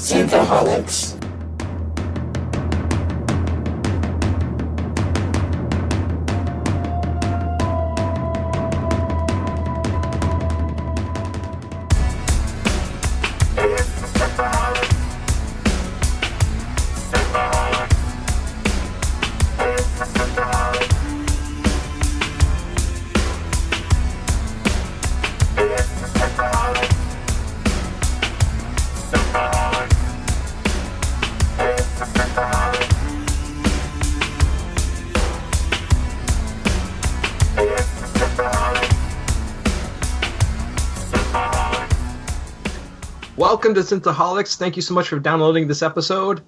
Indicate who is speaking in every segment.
Speaker 1: Synthaholics.
Speaker 2: Welcome to Synthaholics. Thank you so much for downloading this episode.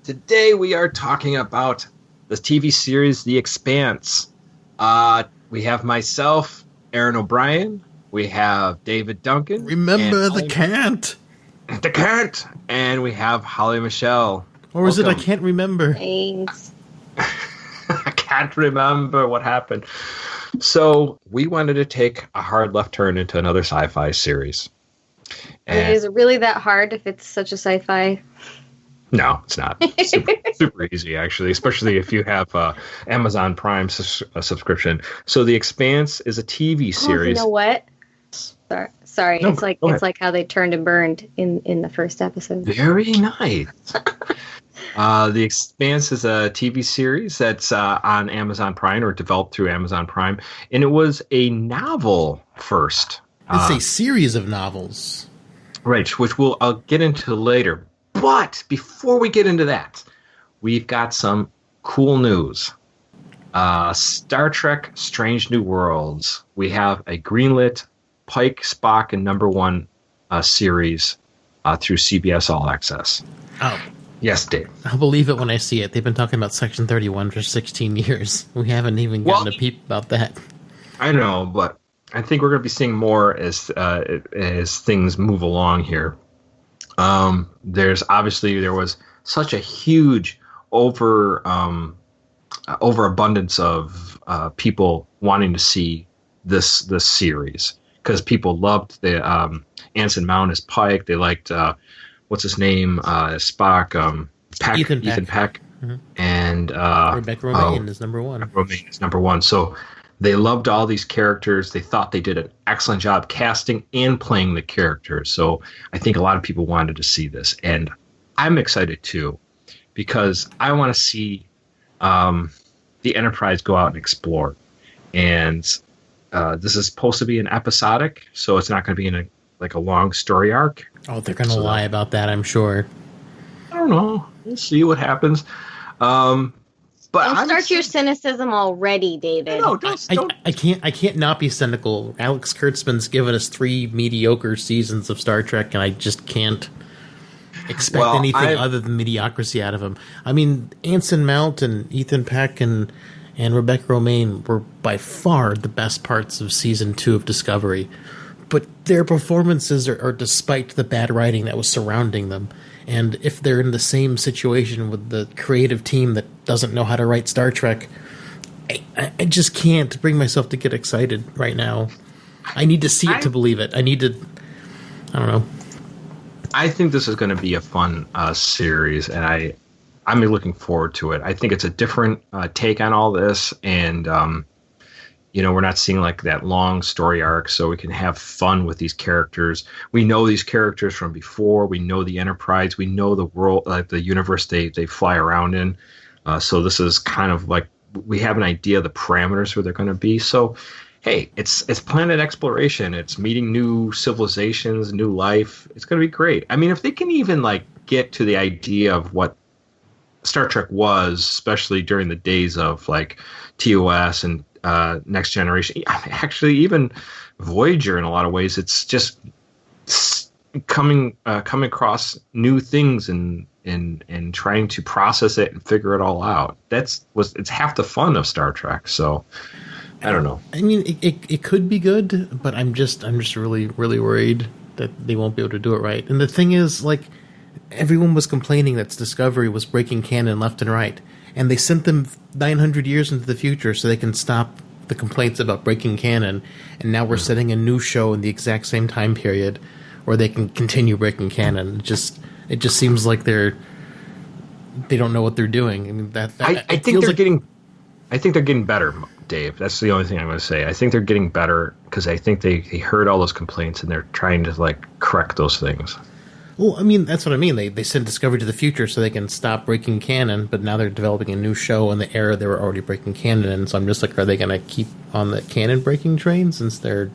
Speaker 2: Today we are talking about the TV series The Expanse. We have myself, Aaron O'Brien. We have David Duncan.
Speaker 3: Remember the can't.
Speaker 2: The can't. And we have Holly Michelle.
Speaker 3: Or was it I can't remember?
Speaker 4: Thanks.
Speaker 2: I can't remember what happened. So we wanted to take a hard left turn into another sci-fi series. And
Speaker 4: Is it really that hard if it's such a sci-fi?
Speaker 2: no, it's not. Super easy, actually, especially if you have Amazon Prime subscription. So The Expanse is a TV series.
Speaker 4: You know what? Sorry,
Speaker 2: No,
Speaker 4: it's like how they turned and burned in the first episode.
Speaker 2: Very nice. The Expanse is a TV series that's on Amazon Prime or developed through Amazon Prime, and it was a novel first.
Speaker 3: It's a series of novels.
Speaker 2: Right, which I'll get into later. But before we get into that, we've got some cool news. Star Trek Strange New Worlds. We have a greenlit Pike, Spock, and Number One series through CBS All Access.
Speaker 3: Oh.
Speaker 2: Yes, Dave.
Speaker 3: I'll believe it when I see it. They've been talking about Section 31 for 16 years. We haven't even gotten a peep about that.
Speaker 2: I know, but I think we're going to be seeing more as things move along here. There was such a huge overabundance of people wanting to see this series because people loved the Anson Mount as Pike. They liked what's his name, Spock, Peck, Ethan Peck, mm-hmm. And
Speaker 3: Rebecca Romaine is number one.
Speaker 2: Romaine is number one. So they loved all these characters. They thought they did an excellent job casting and playing the characters. So I think a lot of people wanted to see this. And I'm excited too, because I want to see the Enterprise go out and explore. And this is supposed to be an episodic, so it's not going to be in a long story arc.
Speaker 3: Oh, they're going to lie about that, I'm sure.
Speaker 2: I don't know. We'll see what happens. But
Speaker 4: don't start your cynicism already, David.
Speaker 2: No, don't.
Speaker 3: I can't not be cynical. Alex Kurtzman's given us 3 mediocre seasons of Star Trek, and I just can't expect anything other than mediocrity out of him. I mean, Anson Mount and Ethan Peck and Rebecca Romaine were by far the best parts of season 2 of Discovery, but their performances are despite the bad writing that was surrounding them. And if they're in the same situation with the creative team that doesn't know how to write Star Trek, I just can't bring myself to get excited right now. I need to see it to believe it. I don't know.
Speaker 2: I think this is going to be a fun series, and I'm looking forward to it. I think it's a different take on all this, and we're not seeing like that long story arc, so we can have fun with these characters. We know these characters from before. We know the Enterprise. We know the world, the universe they fly around in. So this is kind of like we have an idea of the parameters where they're going to be. So, hey, it's planet exploration. It's meeting new civilizations, new life. It's going to be great. I mean, if they can even get to the idea of what Star Trek was, especially during the days of TOS and Next Generation, actually even Voyager in a lot of ways, it's just coming across new things and trying to process it and figure it all out. It's half the fun of Star Trek. So I don't know.
Speaker 3: I mean, it could be good, but I'm just really, really worried that they won't be able to do it right. And the thing is, everyone was complaining that Discovery was breaking canon left and right, and they sent them 900 years into the future so they can stop the complaints about breaking canon, and now we're setting a new show in the exact same time period where they can continue breaking canon. It just seems like they don't know what they're doing. I mean,
Speaker 2: I think they're getting. I think they're getting better, Dave. That's the only thing I'm going to say. I think they're getting better because I think they heard all those complaints and they're trying to correct those things.
Speaker 3: Well, I mean, that's what I mean. They sent Discovery to the future so they can stop breaking canon, but now they're developing a new show in the era they were already breaking canon in. So I'm just like, are they going to keep on the canon breaking train since they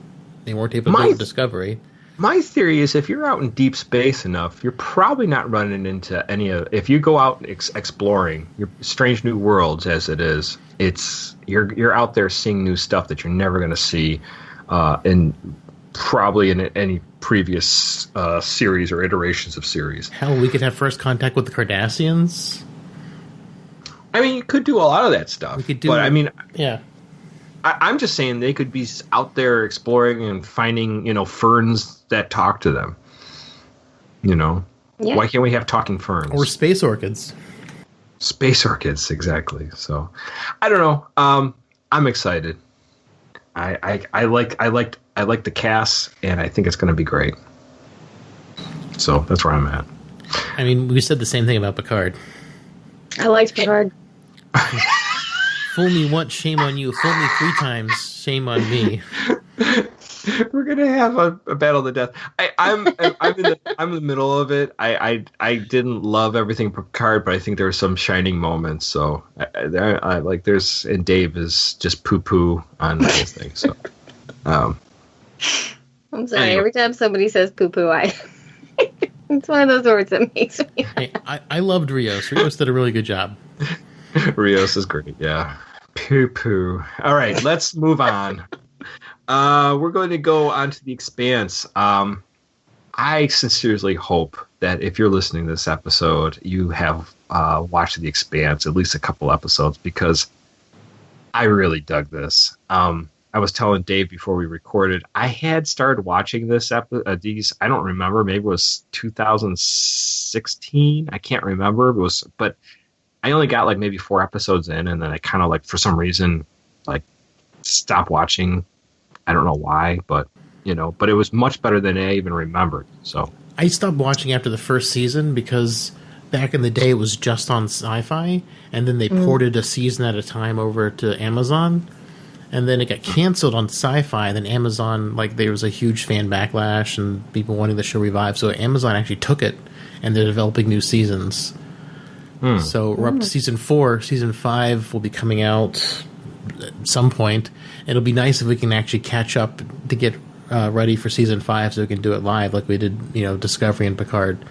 Speaker 3: weren't able to do Discovery?
Speaker 2: My theory is if you're out in deep space enough, you're probably not running into any of. If you go out exploring your strange new worlds, as it is, you're out there seeing new stuff that you're never going to see in any previous series or iterations of series.
Speaker 3: Hell, we could have first contact with the Cardassians.
Speaker 2: I mean, you could do a lot of that stuff. We could do, but I mean,
Speaker 3: yeah.
Speaker 2: I'm just saying they could be out there exploring and finding, ferns that talk to them. Yeah. Why can't we have talking ferns
Speaker 3: or space orchids?
Speaker 2: Space orchids, exactly. So, I don't know. I'm excited. I like the cast, and I think it's going to be great. So that's where I'm at.
Speaker 3: I mean, we said the same thing about Picard.
Speaker 4: I liked Picard.
Speaker 3: Fool me once, shame on you. Fool me 3 times, shame on me.
Speaker 2: We're gonna have a battle to death. I'm in the middle of it. I didn't love everything Picard, but I think there were some shining moments. So I like there's and Dave is just poo poo on the whole thing. So
Speaker 4: I'm sorry. Anyway. Every time somebody says poo poo, it's one of those words that makes me.
Speaker 3: Hey, I loved Rios. Rios did a really good job.
Speaker 2: Rios is great, yeah. Poo poo. All right, let's move on. We're going to go on to The Expanse. I sincerely hope that if you're listening to this episode, you have watched The Expanse, at least a couple episodes, because I really dug this. I was telling Dave before we recorded, I had started watching these, I don't remember, maybe it was 2016. I can't remember. But I only got maybe 4 episodes in, and then I kind of for some reason, stopped watching. I don't know why, but but it was much better than I even remembered. So
Speaker 3: I stopped watching after the first season because back in the day it was just on Sci-Fi, and then they ported a season at a time over to Amazon, and then it got canceled on Sci-Fi. And then Amazon, there was a huge fan backlash and people wanting the show revived, so Amazon actually took it, and they're developing new seasons. So we're up to season 4. Season 5 will be coming out at some point. It'll be nice if we can actually catch up to get ready for season 5 so we can do it live like we did, Discovery and Picard.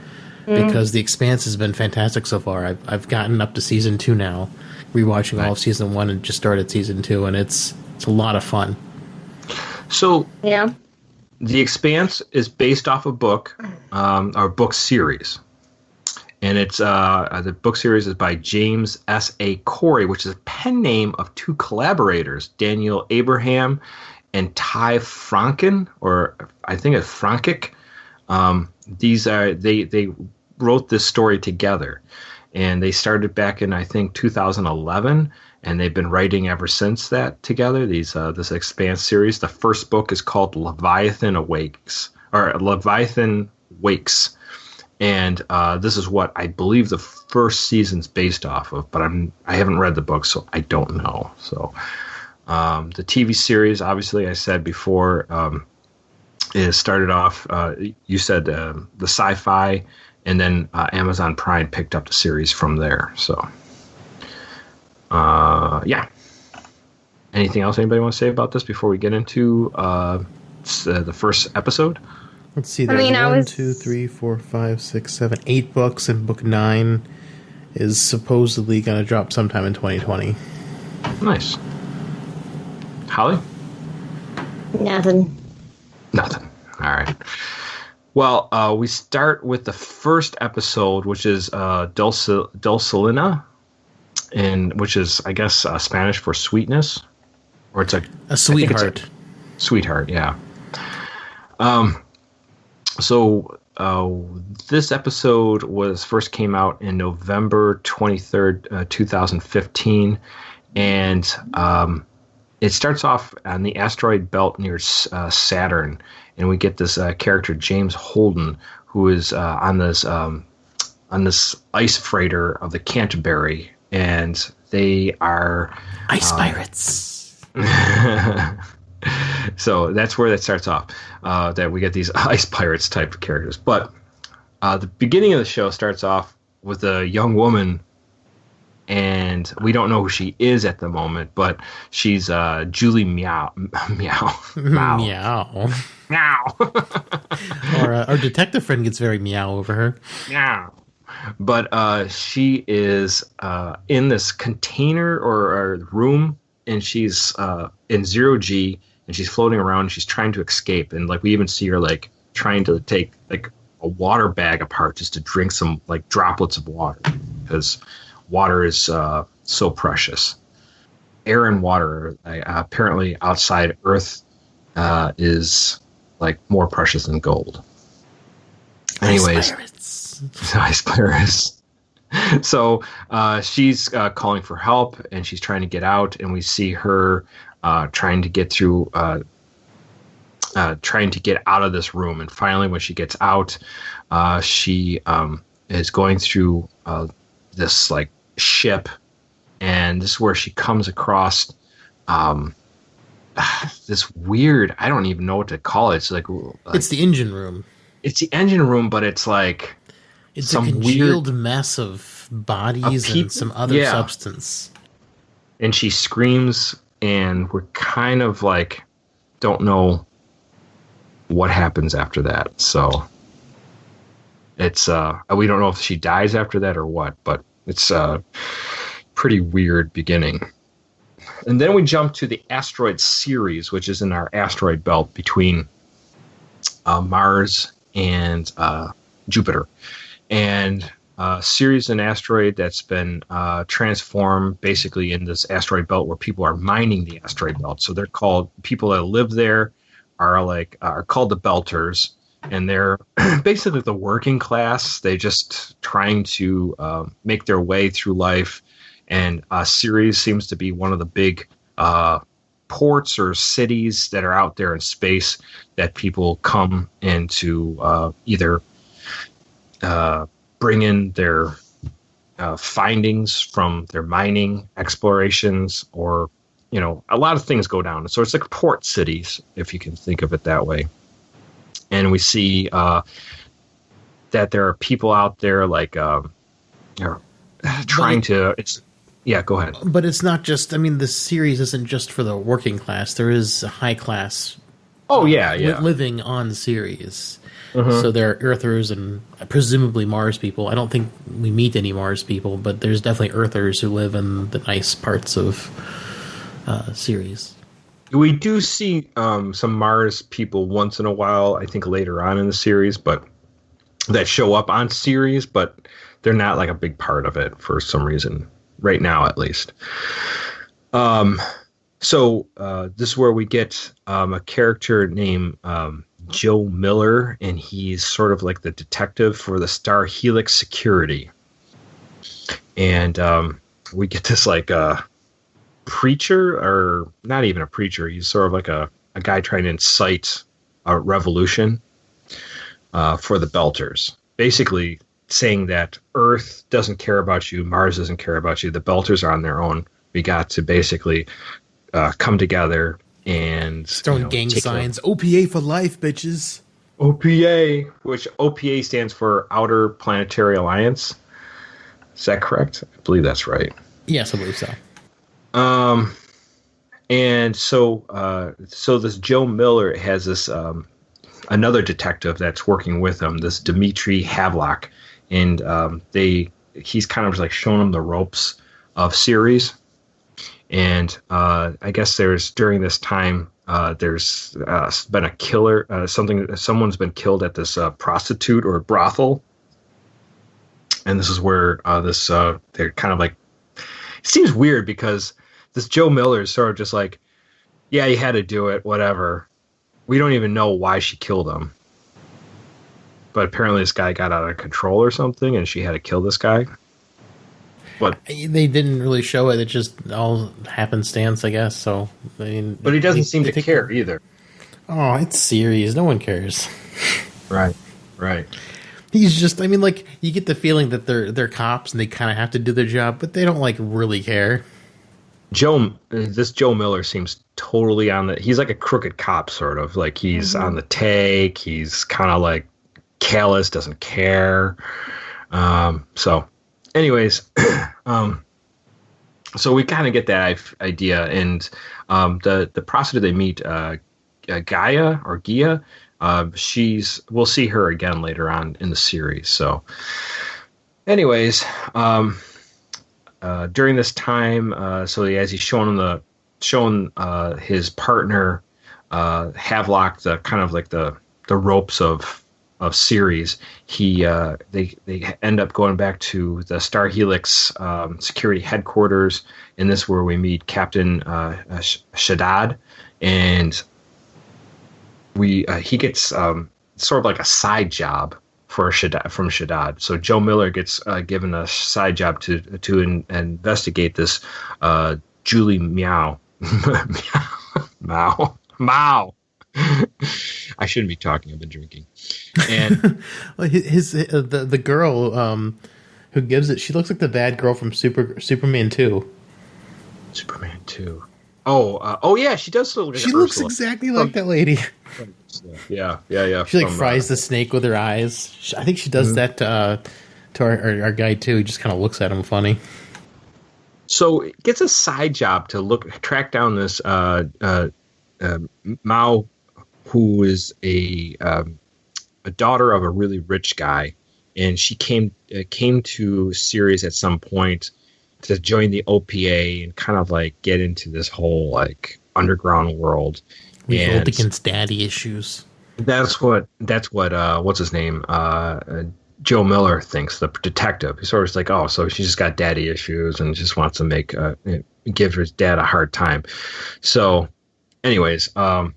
Speaker 3: Because The Expanse has been fantastic so far. I've gotten up to season 2 now, rewatching all of season 1 and just started season 2, and it's a lot of fun.
Speaker 2: So
Speaker 4: yeah,
Speaker 2: The Expanse is based off a book, or book series. And it's the book series is by James S.A. Corey, which is a pen name of 2 collaborators, Daniel Abraham and Ty Franken, or I think it's Frankic. These are they wrote this story together, and they started back in I think 2011, and they've been writing ever since that together. This Expanse series. The first book is called Leviathan Wakes. And this is what I believe the first season's based off of, but I haven't read the book, so I don't know. So the TV series, obviously, I said before, is started off. You said the Sci-Fi, and then Amazon Prime picked up the series from there. So yeah. Anything else anybody want to say about this before we get into the first episode?
Speaker 3: Let's see, there's 1, 2, 3, 4, 5, 6, 7, 8 books, and book 9 is supposedly going to drop sometime in 2020.
Speaker 2: Nice. Holly?
Speaker 4: Nothing.
Speaker 2: All right. Well, we start with the first episode, which is Dulcinea, and which is, I guess, Spanish for sweetness, or it's a
Speaker 3: sweetheart.
Speaker 2: Sweetheart, yeah. So this episode first came out in November 23rd, 2015, and it starts off on the asteroid belt near Saturn, and we get this character, James Holden, who is on this on this ice freighter of the Canterbury, and they are
Speaker 3: ice pirates.
Speaker 2: So that's where that starts off. That we get these ice pirates type of characters. But the beginning of the show starts off with a young woman, and we don't know who she is at the moment, but she's Julie Meow.
Speaker 3: Meow. Or our detective friend gets very meow over her.
Speaker 2: Meow. But she is in this container or room, and she's in 0G, and she's floating around, and she's trying to escape. And like we even see her like trying to take like a water bag apart just to drink some like droplets of water, because water is so precious. Air and water apparently outside Earth is like more precious than gold. Anyways, ice pirates. So she's calling for help, and she's trying to get out, and we see her trying to get through, trying to get out of this room. And finally, when she gets out, she is going through this like ship, and this is where she comes across this weird, I don't even know what to call it. It's like
Speaker 3: it's the engine room.
Speaker 2: It's the engine room, but it's like
Speaker 3: it's
Speaker 2: some
Speaker 3: a congealed
Speaker 2: weird
Speaker 3: mess of bodies and some other substance.
Speaker 2: And she screams, and we're kind of like don't know what happens after that. So it's we don't know if she dies after that or what, but it's a pretty weird beginning. And then we jump to the asteroid Ceres, which is in our asteroid belt between Mars and Jupiter. And Ceres is an asteroid that's been transformed basically in this asteroid belt where people are mining the asteroid belt. So they're called, people that live there are called the Belters, and they're basically the working class. They just trying to make their way through life. And Ceres seems to be one of the big ports or cities that are out there in space that people come in to either bring in their findings from their mining explorations, or a lot of things go down. So it's like port cities, if you can think of it that way. And we see that there are people out there like trying to. Yeah, go ahead.
Speaker 3: But it's not just. I mean, the series isn't just for the working class. There is a high class.
Speaker 2: Oh yeah.
Speaker 3: Living on Ceres. So there are Earthers and presumably Mars people. I don't think we meet any Mars people, but there's definitely Earthers who live in the nice parts of Ceres.
Speaker 2: We do see some Mars people once in a while, I think later on in the series, but that show up on Ceres, but they're not like a big part of it for some reason, right now at least. So this is where we get a character named Joe Miller, and he's sort of like the detective for the Star Helix Security. And we get this like preacher, or not even a preacher. He's sort of like a guy trying to incite a revolution for the Belters. Basically saying that Earth doesn't care about you, Mars doesn't care about you, the Belters are on their own. We got to basically come together and
Speaker 3: throwing gang signs. OPA for life, bitches.
Speaker 2: OPA, which OPA stands for Outer Planetary Alliance. Is that correct? I believe that's right.
Speaker 3: Yes, I believe so.
Speaker 2: And so this Joe Miller has this another detective that's working with him, this Dmitry Havelock, and he's kind of like showing him the ropes of Ceres. And I guess during this time there's been a killer, someone's been killed at this prostitute or brothel, and this is where they're kind of like, it seems weird because this Joe Miller is sort of just like, yeah, you had to do it, whatever. We don't even know why she killed him. But apparently this guy got out of control or something, and she had to kill this guy. But
Speaker 3: they didn't really show it. It just all happenstance, I guess. So, I mean,
Speaker 2: but he doesn't seem to care either.
Speaker 3: Oh, it's serious. No one cares.
Speaker 2: Right.
Speaker 3: He's just, I mean, like, you get the feeling that they're cops and they kind of have to do their job, but they don't, like, really care.
Speaker 2: This Joe Miller seems totally on he's like a crooked cop, sort of. Like, he's on the take. He's kind of, like, callous, doesn't care. So, anyways, so we kind of get that idea. And the prostitute they meet, Gaia, we'll see her again later on in the series. So anyways, during this time, so as he's showing his partner, Havelock, the kind of like the ropes of Ceres, they end up going back to the Star Helix security headquarters, and this is where we meet Captain Shaddad, and he gets sort of like a side job from Shaddad. So Joe Miller gets given a side job to investigate this Julie Meow. Mao. I shouldn't be talking. I've been drinking. And
Speaker 3: well, the girl who gives it, she looks like the bad girl from Superman 2.
Speaker 2: Superman 2. Oh yeah, she does look like
Speaker 3: she looks Ursula. Exactly like that lady.
Speaker 2: Yeah.
Speaker 3: She like fries the snake with her eyes. I think she does that to our guy too. He just kind of looks at him funny.
Speaker 2: So it gets a side job to track down this Mao, who is a daughter of a really rich guy, and she came to Ceres at some point to join the OPA and kind of like get into this whole like underground world.
Speaker 3: Revolt against daddy issues.
Speaker 2: That's what what's his name? Joe Miller thinks, the detective. He's sort of like, oh, so she just got daddy issues and just wants to give his dad a hard time. So anyways, and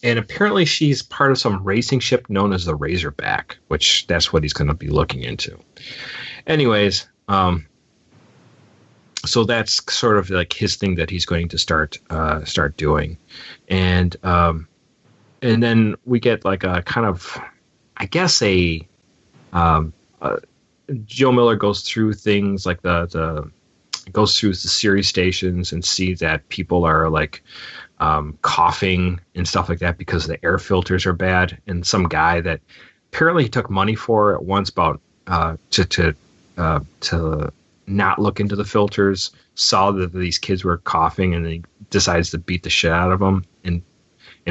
Speaker 2: apparently she's part of some racing ship known as the Razorback, which that's what he's going to be looking into. Anyways, so that's sort of like his thing that he's going to start doing, and then we get like a kind of, I guess Joe Miller goes through things like goes through the series stations and sees that people are like coughing and stuff like that because the air filters are bad, and some guy that apparently he took money for at once about to not look into the filters, saw that these kids were coughing, and he decides to beat the shit out of them and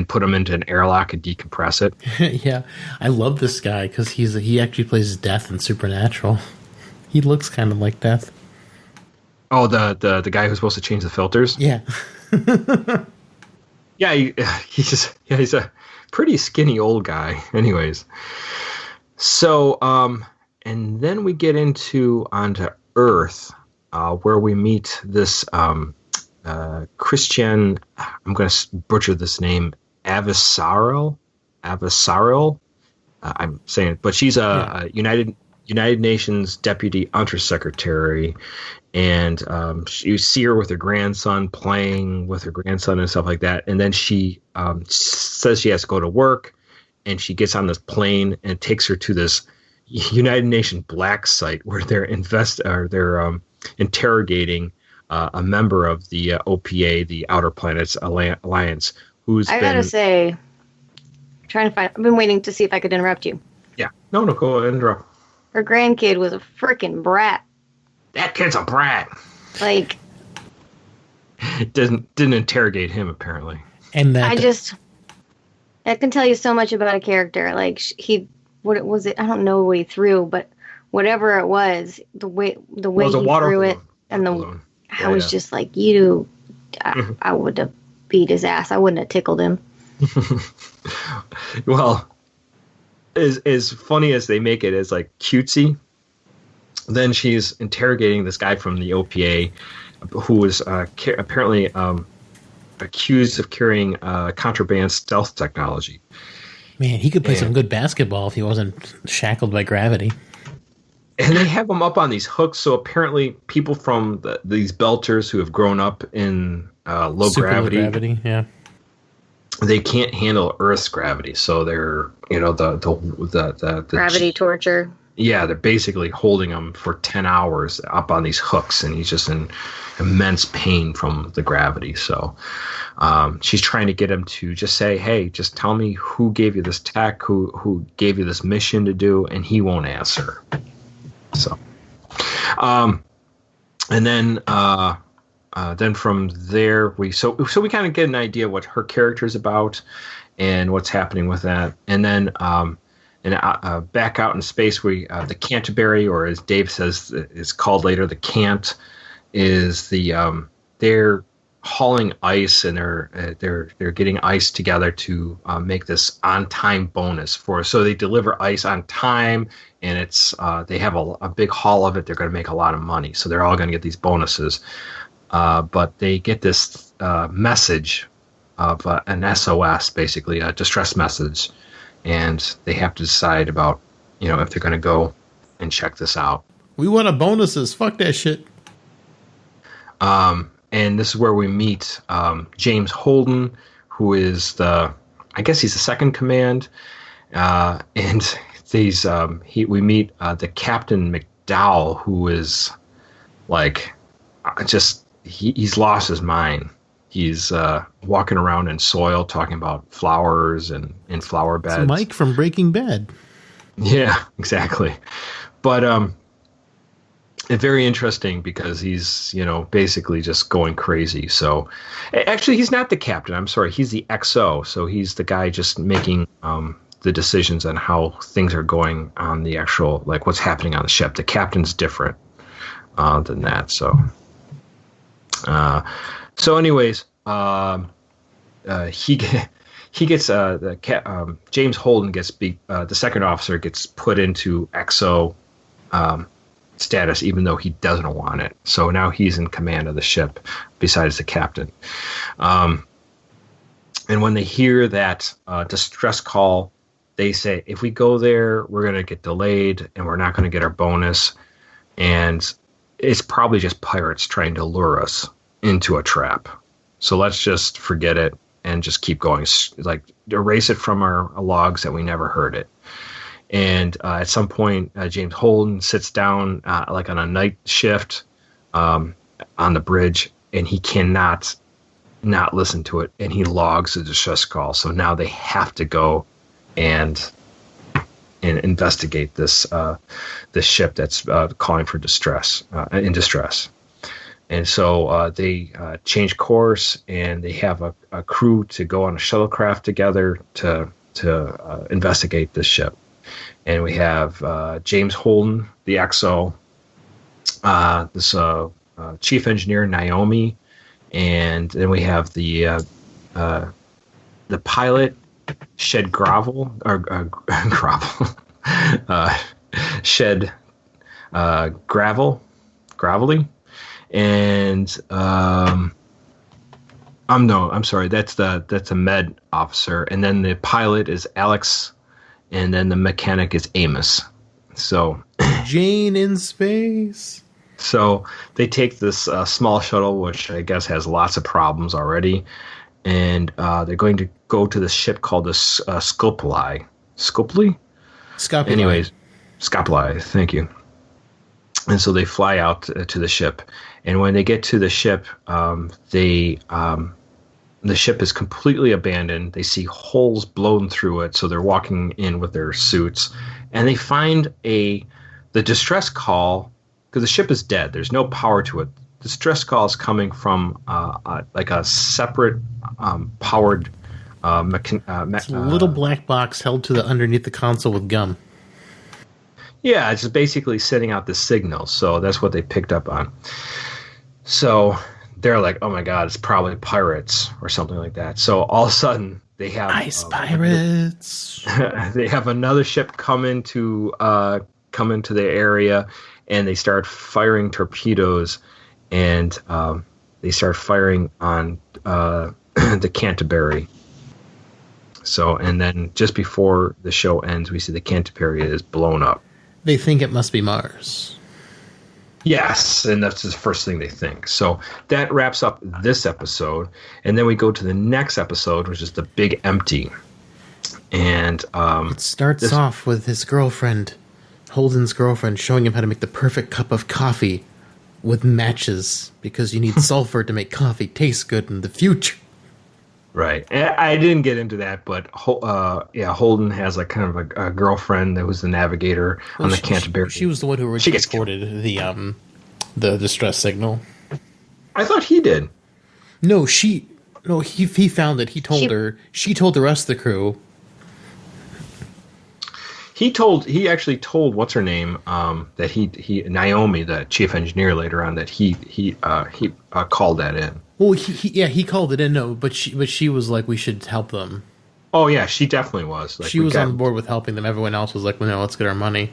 Speaker 2: put them into an airlock and decompress it.
Speaker 3: Yeah, I love this guy because he actually plays Death in Supernatural. He looks kind of like Death.
Speaker 2: Oh, the guy who's supposed to change the filters?
Speaker 3: Yeah.
Speaker 2: Yeah, he's a pretty skinny old guy. Anyways, so and then we get onto Earth, where we meet this Christian. I'm going to butcher this name, Avasaril. I'm saying it, but she's a United Nations Deputy Undersecretary, and you see her with her grandson, playing with her grandson and stuff like that. And then she says she has to go to work, and she gets on this plane and takes her to this United Nations black site where they're interrogating a member of the OPA, the Outer Planets Alliance,
Speaker 4: gotta say, I've been waiting to see if I could interrupt you.
Speaker 2: Yeah, no, go ahead, interrupt.
Speaker 4: Her grandkid was a freaking brat.
Speaker 2: That kid's a brat.
Speaker 4: Like,
Speaker 2: didn't interrogate him apparently.
Speaker 3: And that
Speaker 4: can tell you so much about a character. Like what was it? I don't know the way through, but whatever it was, the way he threw it, and I was just like, I would have beat his ass. I wouldn't have tickled him.
Speaker 2: Well, as funny as they make it, as like cutesy, then she's interrogating this guy from the OPA who was apparently accused of carrying contraband stealth technology.
Speaker 3: Man, he could play some good basketball if he wasn't shackled by gravity.
Speaker 2: And they have him up on these hooks, so apparently people from these belters who have grown up in low gravity,
Speaker 3: yeah,
Speaker 2: they can't handle Earth's gravity, so they're the
Speaker 4: gravity torture.
Speaker 2: Yeah, they're basically holding him for 10 hours up on these hooks, and he's just in immense pain from the gravity. So she's trying to get him to just say, hey, just tell me who gave you this tech, who gave you this mission to do, and he won't answer. So, and then from there we kind of get an idea what her character is about and what's happening with that, and then back out in space, the Canterbury, or as Dave says, is called later, the Cant, is they're hauling ice, and they're getting ice together to make this on time bonus for. So they deliver ice on time, and it's they have a big haul of it. They're going to make a lot of money, so they're all going to get these bonuses. But they get this message of an SOS, basically a distress message. And they have to decide about, if they're going to go and check this out.
Speaker 3: We want a bonuses. Fuck that shit.
Speaker 2: And this is where we meet James Holden, who is I guess he's the second command. And we meet the Captain McDowell, who is like, he's lost his mind. He's walking around in soil, talking about flowers and in flower beds.
Speaker 3: It's Mike from Breaking Bad.
Speaker 2: Yeah, exactly. But it's very interesting because he's, basically just going crazy. So actually, he's not the captain. I'm sorry. He's the XO. So he's the guy just making the decisions on how things are going on the actual, like what's happening on the ship. The captain's different than that. So anyways, he gets James Holden gets the second officer gets put into XO status, even though he doesn't want it. So now he's in command of the ship, besides the captain. And when they hear that distress call, they say, if we go there, we're going to get delayed, and we're not going to get our bonus. And it's probably just pirates trying to lure us into a trap. So let's just forget it and just keep going. Like, erase it from our logs that we never heard it. And at some point, James Holden sits down like on a night shift on the bridge, and he cannot not listen to it, and he logs the distress call. So now they have to go and investigate this ship that's calling for distress in distress. And so they change course, and they have a crew to go on a shuttlecraft together to investigate this ship. And we have James Holden, the XO, this chief engineer Naomi, and then we have the pilot Shed Gravel or Gravel, Shed Gravelly. And I'm sorry, that's a med officer, and then the pilot is Alex, and then the mechanic is Amos. So
Speaker 3: Jane in space.
Speaker 2: So they take this small shuttle, which I guess has lots of problems already, and they're going to go to the ship called the Scopuli. Scopuli?
Speaker 3: Scopuli.
Speaker 2: Anyways, Scopuli. Thank you. And so they fly out to the ship. And when they get to the ship, the ship is completely abandoned. They see holes blown through it, so they're walking in with their suits. And they find the distress call, because the ship is dead. There's no power to it. The distress call is coming from like a separate powered
Speaker 3: it's a little black box held to underneath the console with gum.
Speaker 2: Yeah, it's just basically sending out the signal. So that's what they picked up on. So they're like, oh my God, it's probably pirates or something like that. So all of a sudden they have
Speaker 3: ice pirates.
Speaker 2: They have another ship come into the area, and they start firing torpedoes, and they start firing on the Canterbury. So, and then just before the show ends, we see the Canterbury is blown up.
Speaker 3: They think it must be Mars.
Speaker 2: Yes, and that's the first thing they think. So that wraps up this episode, and then we go to the next episode, which is the Big Empty. And
Speaker 3: it starts off with his girlfriend, Holden's girlfriend, showing him how to make the perfect cup of coffee with matches, because you need sulfur to make coffee taste good in the future.
Speaker 2: Right. I didn't get into that, but Holden has like kind of a girlfriend that was the navigator on the Canterbury.
Speaker 3: She was the one who originally reported the distress signal.
Speaker 2: I thought he did.
Speaker 3: No, he found it. He told her. She told the rest of the crew.
Speaker 2: He actually told what's her name that he Naomi, the chief engineer, later on, that he called that in.
Speaker 3: Well, he called it in. No, but she was like, we should help them.
Speaker 2: Oh yeah, she definitely was. Like,
Speaker 3: she was on board with helping them. Everyone else was like, well, no, let's get our money.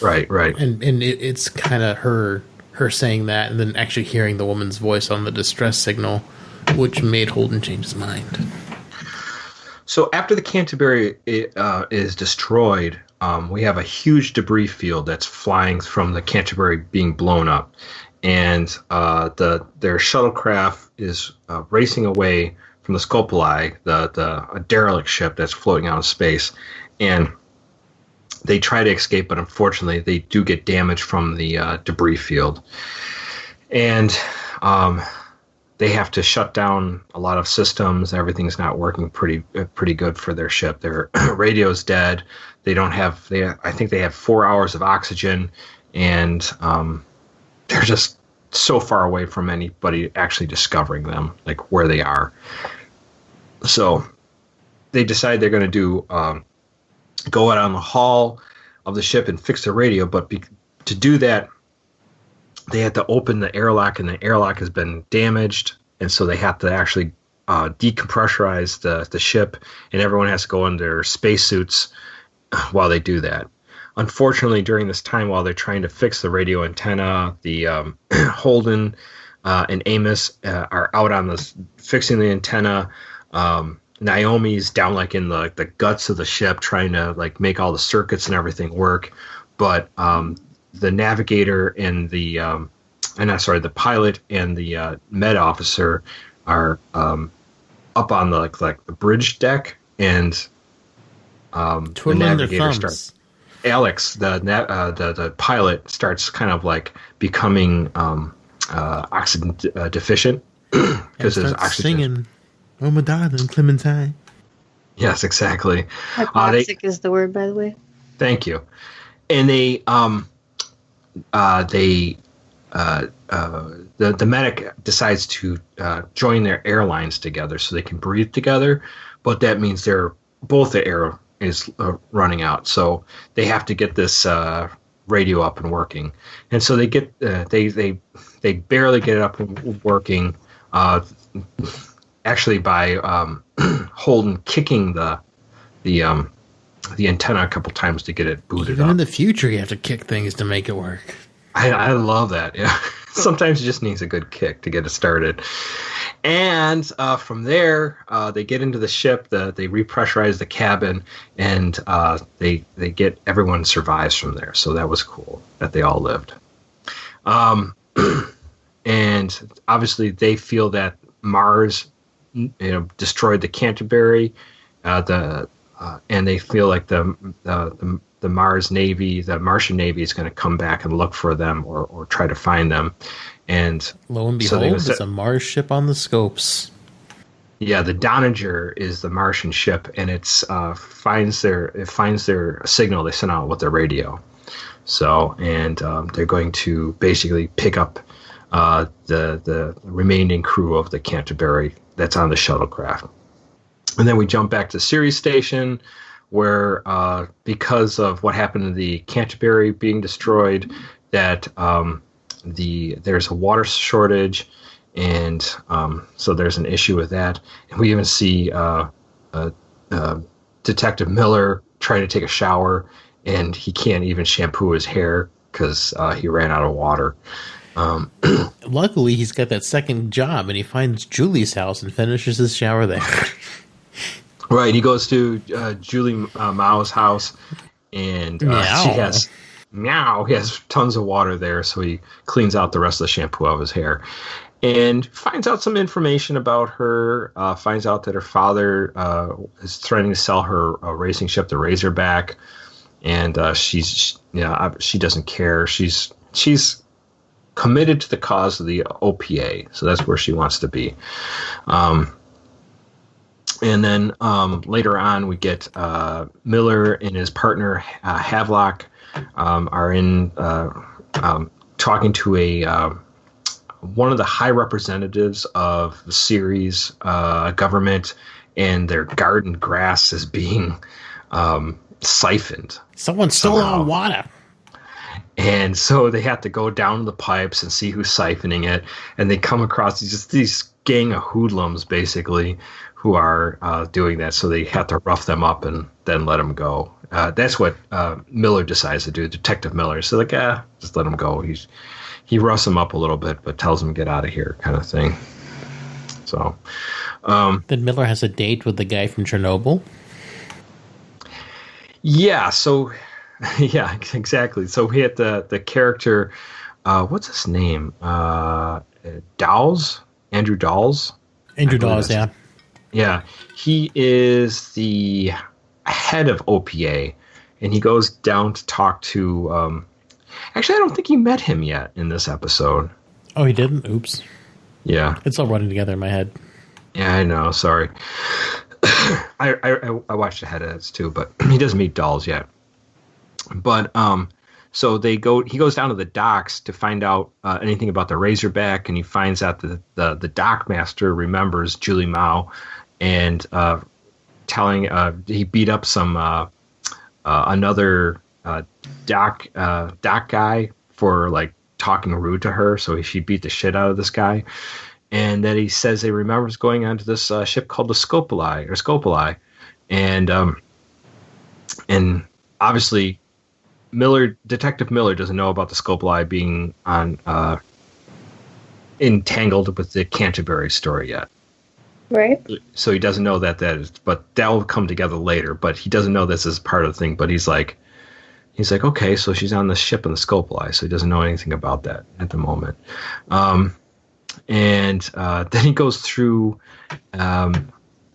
Speaker 2: Right.
Speaker 3: And it's kind of her saying that, and then actually hearing the woman's voice on the distress signal, which made Holden change his mind.
Speaker 2: So after the Canterbury is destroyed, we have a huge debris field that's flying from the Canterbury being blown up, and their shuttlecraft is racing away from the Scopoli, a derelict ship that's floating out in space, and they try to escape, but unfortunately they do get damaged from the debris field, and they have to shut down a lot of systems. Everything's not working pretty good for their ship. Their radio's dead. They don't have. I think they have 4 hours of oxygen, and they're just so far away from anybody actually discovering them, like where they are. So they decide they're going to do go out on the hull of the ship and fix the radio. But to do that, they had to open the airlock, and the airlock has been damaged, and so they have to actually decompressurize the ship, and everyone has to go in their spacesuits while they do that. Unfortunately, during this time, while they're trying to fix the radio antenna, the Holden and Amos are out on this fixing the antenna. Naomi's down like in the guts of the ship, trying to like make all the circuits and everything work, but the navigator and the pilot and the med officer are up on the bridge deck, and the navigator starts. Alex, the pilot, starts kind of like becoming oxygen deficient because his oxygen.
Speaker 3: Singing, "Oh my darling Clementine."
Speaker 2: Yes, exactly.
Speaker 4: Hypoxic is the word, by the way.
Speaker 2: Thank you. And the medic decides to join their airlines together so they can breathe together, but that means both the air is running out, so they have to get this radio up and working. And so they get they barely get it up and working, actually by Holden kicking the antenna a couple times to get it booted
Speaker 3: Even
Speaker 2: up.
Speaker 3: in the future, you have to kick things to make it work.
Speaker 2: I love that. Yeah, sometimes it just needs a good kick to get it started. And from there, they get into the ship. They repressurize the cabin, and they get everyone survives from there. So that was cool that they all lived. And obviously, they feel that Mars, destroyed the Canterbury, and they feel like the Mars Navy, the Martian Navy, is going to come back and look for them or try to find them. And
Speaker 3: lo and behold, there's a Mars ship on the scopes.
Speaker 2: Yeah, the Donnager is the Martian ship, and it finds their signal they sent out with their radio. So, and they're going to basically pick up the remaining crew of the Canterbury that's on the shuttlecraft. And then we jump back to Ceres Station, where because of what happened to the Canterbury being destroyed, that there's a water shortage, and so there's an issue with that. And we even see Detective Miller trying to take a shower, and he can't even shampoo his hair because he ran out of water.
Speaker 3: Luckily, he's got that second job, and he finds Julie's house and finishes his shower there.
Speaker 2: Right, he goes to Julie Mao's house, and she has meow. He has tons of water there, so he cleans out the rest of the shampoo out of his hair. And finds out some information about her, finds out that her father is threatening to sell her a racing ship, the Razorback. And she doesn't care. She's committed to the cause of the OPA, so that's where she wants to be. And then later on, we get Miller and his partner Havelock are in talking to one of the high representatives of the series government, and their garden grass is being siphoned.
Speaker 3: Someone stole our water.
Speaker 2: And so they have to go down the pipes and see who's siphoning it. And they come across these gang of hoodlums, basically, who are doing that. So they have to rough them up and then let them go. That's what Miller decides to do, Detective Miller. So like, just let him go. He roughs them up a little bit, but tells them get out of here, kind of thing. So
Speaker 3: then Miller has a date with the guy from Chernobyl.
Speaker 2: Yeah. So yeah, exactly. So we had the character. What's his name? Dawes. Andrew Dawes.
Speaker 3: Andrew Dawes. Yeah.
Speaker 2: Yeah. He is the head of OPA, and he goes down to talk to. Actually, I don't think he met him yet in this episode.
Speaker 3: Oh, he didn't? Oops.
Speaker 2: Yeah.
Speaker 3: It's all running together in my head.
Speaker 2: Yeah, I know. Sorry. I watched ahead of this too, but he doesn't meet Dawes yet. But so he goes down to the docks to find out anything about the Razorback, and he finds out that the dock master remembers Julie Mao, and telling he beat up some another dock guy for like talking rude to her, so she beat the shit out of this guy. And that he says he remembers going onto this ship called the Scopoli, and obviously Detective Miller doesn't know about the Scopoli being on entangled with the Canterbury story yet.
Speaker 4: Right.
Speaker 2: So he doesn't know that is, but that will come together later. But he doesn't know this is part of the thing. But he's like, okay, so she's on the ship in the Scopoli, so he doesn't know anything about that at the moment. And then he goes through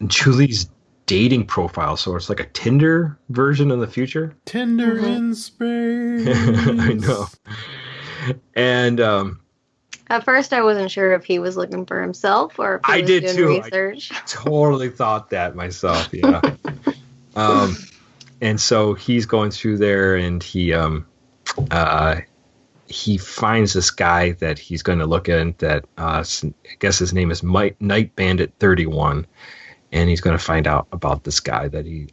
Speaker 2: Julie's dating profile. So it's like a Tinder version in the future.
Speaker 3: Tinder in space.
Speaker 2: I know. And
Speaker 4: at first, I wasn't sure if he was looking for himself or if he was doing
Speaker 2: too.
Speaker 4: research.
Speaker 2: I totally thought that myself. Yeah. And so he's going through there, and he finds this guy that he's going to look at that I guess his name is Night Bandit 31, and he's going to find out about this guy that he.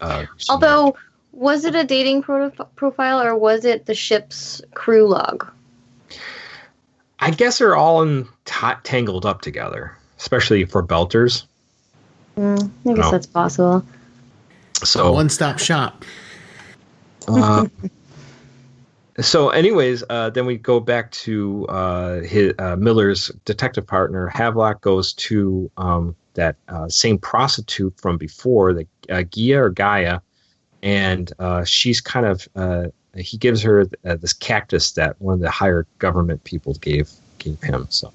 Speaker 4: Although, was it a dating profile or was it the ship's crew log?
Speaker 2: I guess they're all tangled up together, especially for belters.
Speaker 4: I guess that's possible.
Speaker 2: So
Speaker 3: one-stop shop.
Speaker 2: So, anyways, then we go back to his Miller's detective partner. Havelock goes to that same prostitute from before, the Gaia, and she's kind of he gives her this cactus that one of the higher government people gave him. So,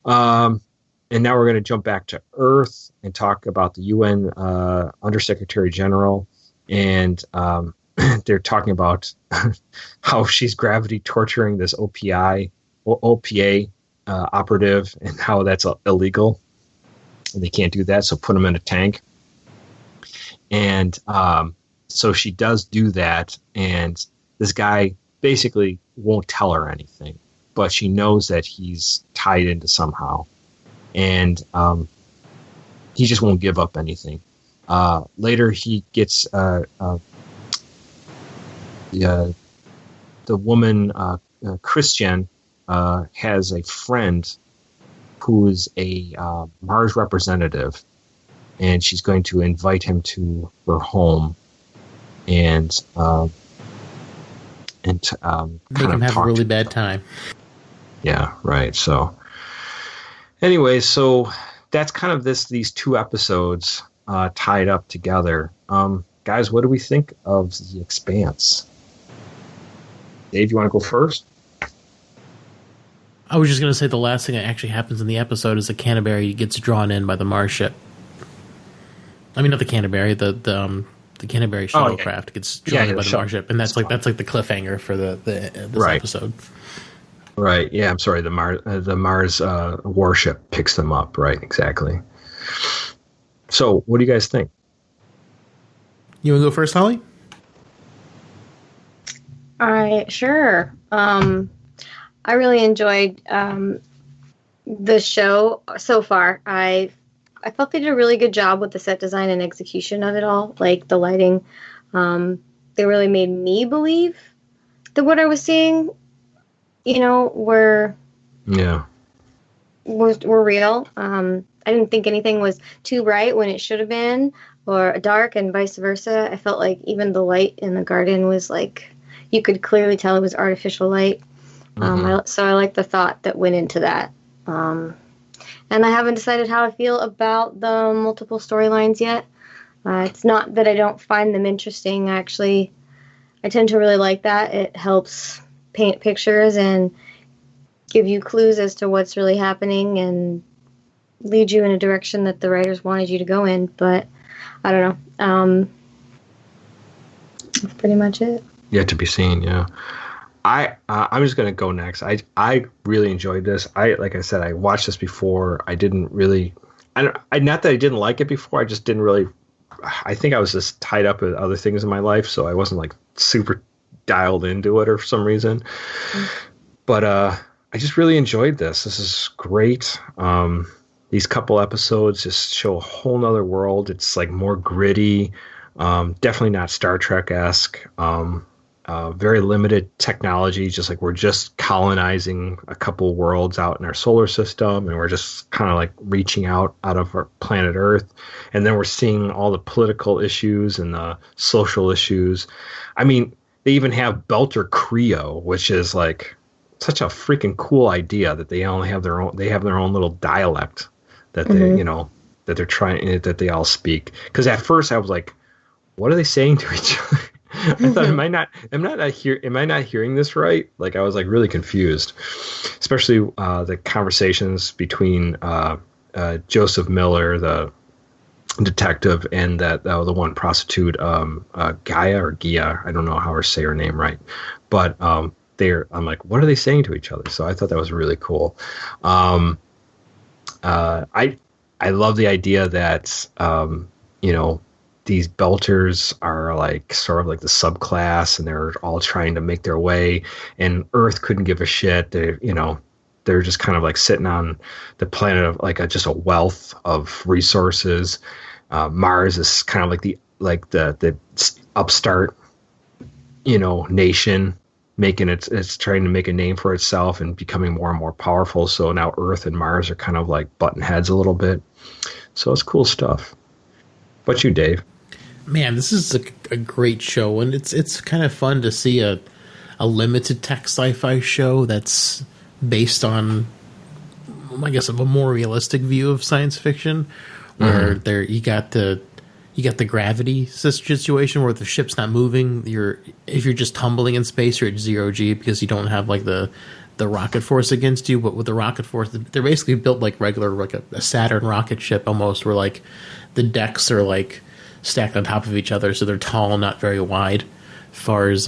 Speaker 2: and now we're going to jump back to Earth and talk about the UN Undersecretary General, and they're talking about how she's gravity torturing this OPA operative, and how that's illegal. And they can't do that, so put him in a tank. And so she does do that, and this guy basically won't tell her anything, but she knows that he's tied into somehow, and he just won't give up anything. Later, he gets the woman Christian has a friend who is a Mars representative, and she's going to invite him to her home and make
Speaker 3: him have a really bad time.
Speaker 2: Yeah, right. So, anyway, so that's kind of these two episodes tied up together. Guys, what do we think of The Expanse? Dave, you want to go first?
Speaker 3: I was just going to say the last thing that actually happens in the episode is the Canterbury gets drawn in by the Mars ship. I mean, not the Canterbury, the Canterbury shuttlecraft gets drawn in by the Mars ship, and that's like the cliffhanger for this episode.
Speaker 2: Right. Yeah. I'm sorry. The Mars warship picks them up. Right. Exactly. So, what do you guys think?
Speaker 3: You want to go first, Holly?
Speaker 4: All right. Sure. I really enjoyed the show so far. I felt they did a really good job with the set design and execution of it all, like the lighting. They really made me believe that what I was seeing, were real. I didn't think anything was too bright when it should have been, or dark, and vice versa. I felt like even the light in the garden was like, you could clearly tell it was artificial light. So I like the thought that went into that. And I haven't decided how I feel about the multiple storylines yet. It's not that I don't find them interesting. Actually, I tend to really like that. It helps paint pictures and give you clues as to what's really happening and lead you in a direction that the writers wanted you to go in. But I don't know. That's pretty much it.
Speaker 2: Yet to be seen, yeah. I'm just gonna go next. I really enjoyed this. Like I said, I watched this before. I didn't really, not that I didn't like it before. I just didn't really. I think I was just tied up with other things in my life, so I wasn't like super dialed into it or for some reason. But I just really enjoyed this. This is great. These couple episodes just show a whole nother world. It's like more gritty. Definitely not Star Trek-esque. Very limited technology, just like we're just colonizing a couple worlds out in our solar system, and we're just kind of like reaching out of our planet Earth. And then we're seeing all the political issues and the social issues. I mean, they even have Belter Creo, which is like such a freaking cool idea that they only have their own little dialect that that they're trying, that they all speak. Because at first I was like, what are they saying to each other? I thought, am I not hearing this right? Like, I was like really confused, especially the conversations between Joseph Miller, the detective, and the one prostitute, Gia. I don't know how to say her name right, but I'm like, what are they saying to each other? So I thought that was really cool. I love the idea that these Belters are like sort of like the subclass, and they're all trying to make their way, and Earth couldn't give a shit. They're just kind of like sitting on the planet of like just a wealth of resources. Mars is kind of like the upstart, nation, making it's trying to make a name for itself and becoming more and more powerful. So now Earth and Mars are kind of like button heads a little bit. So it's cool stuff. What you, Dave?
Speaker 3: Man, this is a great show, and it's kind of fun to see a limited tech sci-fi show that's based on, I guess, a more realistic view of science fiction, where you got the gravity situation where the ship's not moving. If you're just tumbling in space, you're at 0 G because you don't have like the rocket force against you. But with the rocket force, they're basically built like regular, like a Saturn rocket ship almost, where like the decks are like stacked on top of each other, so they're tall, not very wide, as far as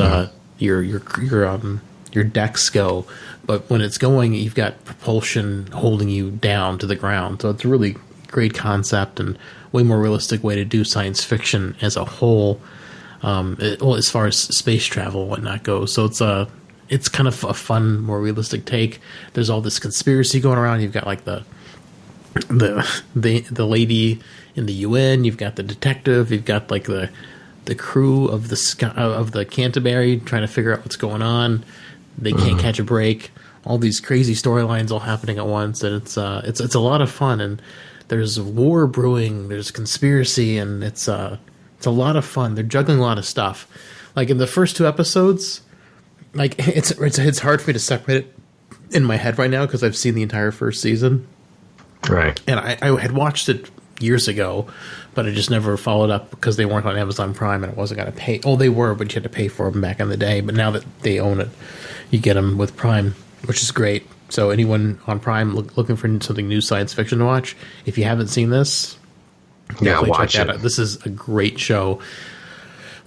Speaker 3: your decks go. But when it's going, you've got propulsion holding you down to the ground. So it's a really great concept and way more realistic way to do science fiction as a whole. As far as space travel and whatnot goes. So it's kind of a fun, more realistic take. There's all this conspiracy going around. You've got like the lady in the UN, you've got the detective, you've got like the crew of the Canterbury trying to figure out what's going on. They can't catch a break. All these crazy storylines all happening at once, and it's a lot of fun. And there's war brewing, there's conspiracy, and it's a lot of fun. They're juggling a lot of stuff. Like in the first 2 episodes, like it's hard for me to separate it in my head right now because I've seen the entire first season.
Speaker 2: Right.
Speaker 3: And I had watched it, years ago, but I just never followed up because they weren't on Amazon Prime and I wasn't going to pay. Oh, they were, but you had to pay for them back in the day. But now that they own it, you get them with Prime, which is great. So anyone on Prime looking for something new science fiction to watch, if you haven't seen this,
Speaker 2: watch
Speaker 3: check that out. This is a great show.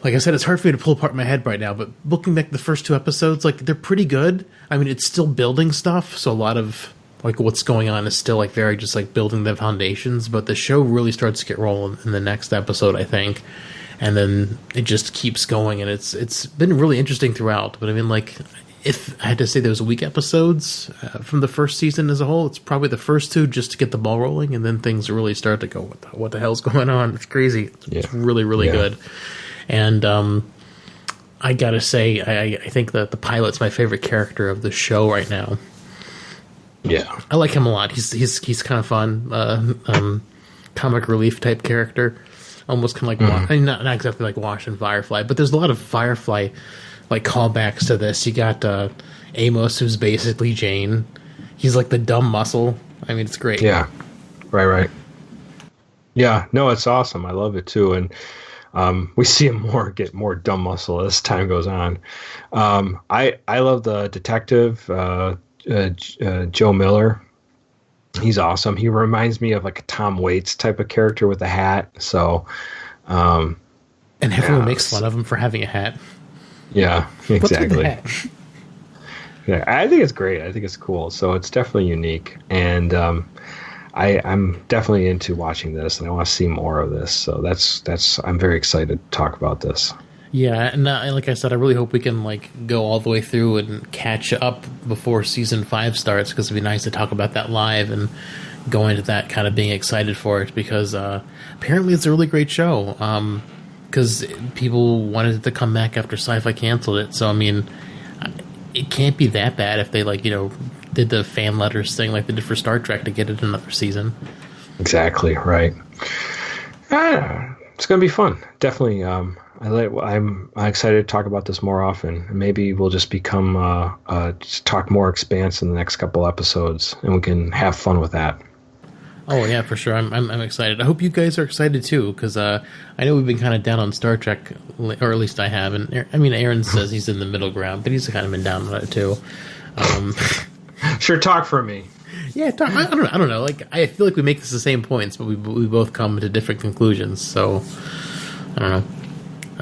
Speaker 3: Like I said, it's hard for me to pull apart in my head right now, but looking back the first 2 episodes, like they're pretty good. I mean, it's still building stuff, so a lot of like what's going on is still like very just like building the foundations, but the show really starts to get rolling in the next episode, I think. And then it just keeps going, and it's been really interesting throughout. But I mean, like, if I had to say there was weak episodes from the first season as a whole, it's probably the first 2 just to get the ball rolling, and then things really start to go, what the hell's going on? It's crazy. It's really, really good. And I gotta say, I think that the pilot's my favorite character of the show right now.
Speaker 2: Yeah,
Speaker 3: I like him a lot. He's kind of fun, comic relief type character, almost kind of like not exactly like Wash and Firefly, but there's a lot of Firefly like callbacks to this. You got Amos, who's basically Jane. He's like the dumb muscle. I mean, it's great.
Speaker 2: Yeah, right. Yeah, no, it's awesome. I love it too, and we see him get more dumb muscle as time goes on. I love the detective. Joe Miller, he's awesome. He reminds me of like a Tom Waits type of character with a hat. So,
Speaker 3: and everyone makes fun of him for having a hat.
Speaker 2: Yeah, exactly.
Speaker 3: What's with the hat?
Speaker 2: Yeah, I think it's great. I think it's cool. So it's definitely unique, and I'm definitely into watching this, and I want to see more of this. So that's I'm very excited to talk about this.
Speaker 3: Yeah, and like I said, I really hope we can like go all the way through and catch up before season 5 starts, because it'd be nice to talk about that live and go into that kind of being excited for it, because apparently it's a really great show. Because people wanted it to come back after Sci-Fi canceled it, so I mean, it can't be that bad if they did the fan letters thing like they did for Star Trek to get it another season.
Speaker 2: Exactly right. It's gonna be fun. Definitely. I'm excited to talk about this more often. Maybe we'll just become just talk more Expanse in the next couple episodes, and we can have fun with that.
Speaker 3: Oh yeah, for sure. I'm excited. I hope you guys are excited too, because I know we've been kind of down on Star Trek, or at least I have. And I mean, Aaron says he's in the middle ground, but he's kind of been down on it too.
Speaker 2: Sure, talk for me.
Speaker 3: Yeah, I don't know. Like, I feel like we make the same points, but we both come to different conclusions. So I don't know.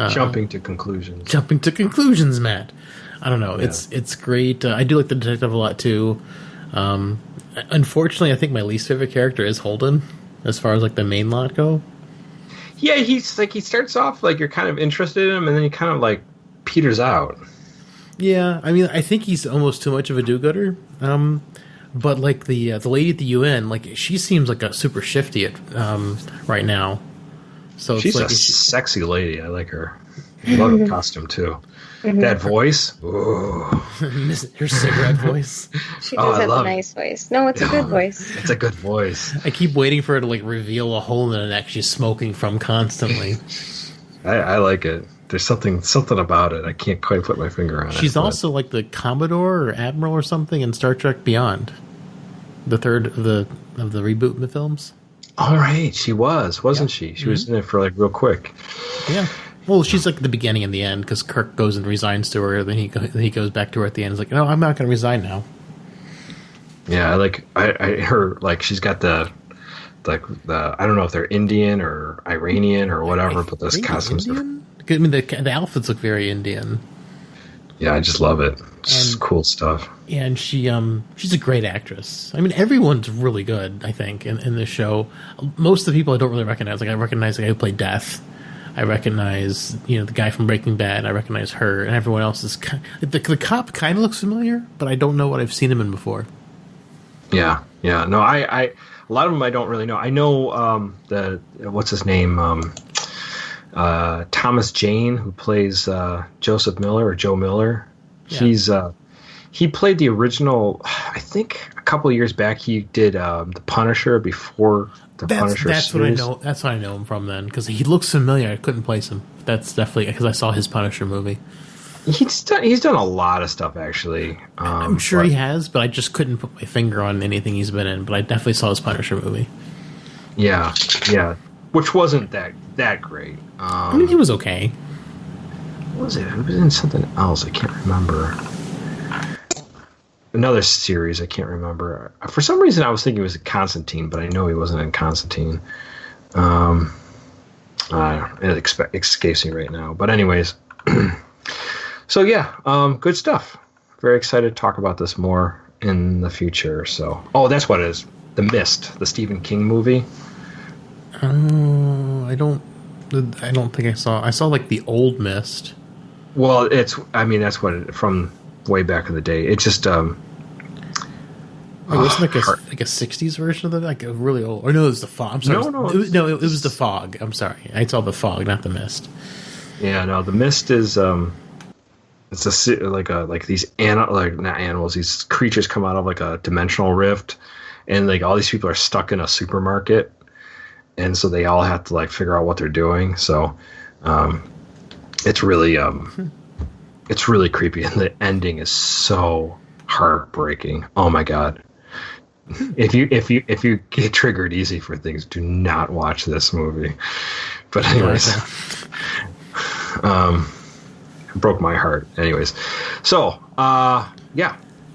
Speaker 2: Jumping to conclusions,
Speaker 3: Matt. I don't know. Yeah. It's great. I do like the detective a lot too. Unfortunately, I think my least favorite character is Holden, as far as like the main lot go.
Speaker 2: Yeah, he's like, he starts off like you're kind of interested in him, and then he kind of like peters out.
Speaker 3: Yeah, I mean, I think he's almost too much of a do-gooder. But like the lady at the UN, like she seems like a super shifty right now. So
Speaker 2: she's
Speaker 3: like
Speaker 2: a sexy lady. I like her. I love her costume too. That voice. Ooh.
Speaker 3: Her cigarette voice.
Speaker 4: She does have a nice voice. No, it's a good voice.
Speaker 2: It's a good voice.
Speaker 3: I keep waiting for her to like reveal a hole in her neck she's smoking from constantly.
Speaker 2: I like it. There's something about it. I can't quite put my finger on it.
Speaker 3: She's also like the Commodore or Admiral or something in Star Trek Beyond, the third of the reboot in the films.
Speaker 2: All right, she wasn't she? She was in it for like real quick. Yeah.
Speaker 3: Well, she's like the beginning and the end, because Kirk goes and resigns to her. Then he goes back to her at the end. He's like, no, I'm not going to resign now.
Speaker 2: Yeah, I her like she's got the I don't know if they're Indian or Iranian or whatever, but those costumes. I
Speaker 3: mean, the outfits look very Indian.
Speaker 2: Yeah, I just love it. It's cool stuff.
Speaker 3: Yeah, and she's a great actress. I mean, everyone's really good, I think, in this show. Most of the people I don't really recognize. Like, I recognize the guy who played Death. I recognize, the guy from Breaking Bad. I recognize her, and everyone else is the cop kind of looks familiar, but I don't know what I've seen him in before.
Speaker 2: Yeah. No, I a lot of them I don't really know. I know what's his name, Thomas Jane, who plays Joseph Miller or Joe Miller. Yeah. He played the original. I think a couple of years back he did the Punisher before.
Speaker 3: That's series. What I know. That's what I know him from then, because he looks familiar. I couldn't place him. That's definitely because I saw his Punisher movie.
Speaker 2: He's done a lot of stuff actually.
Speaker 3: I'm sure he has, but I just couldn't put my finger on anything he's been in. But I definitely saw his Punisher movie.
Speaker 2: Yeah, which wasn't that great.
Speaker 3: I mean, he was okay.
Speaker 2: What was it? It was in something else. I can't remember. Another series. I can't remember. For some reason, I was thinking it was Constantine, but I know he wasn't in Constantine. It escapes me right now. But anyways, so yeah, good stuff. Very excited to talk about this more in the future. So, that's what it is. The Mist, the Stephen King movie.
Speaker 3: I don't think I saw. I saw like the old Mist.
Speaker 2: Well, that's what from way back in the day. It's just it
Speaker 3: was like a 60s version of it, like a really old. Or no, it was the Fog. I'm sorry. It was the Fog. I'm sorry. I saw the Fog, not the Mist.
Speaker 2: Yeah, no, the Mist is it's like these not animals. These creatures come out of like a dimensional rift, and like all these people are stuck in a supermarket, and so they all have to like figure out what they're doing. So, it's really creepy, and the ending is so heartbreaking. Oh my god. If you get triggered easy for things, do not watch this movie. But anyways, it broke my heart. Anyways, so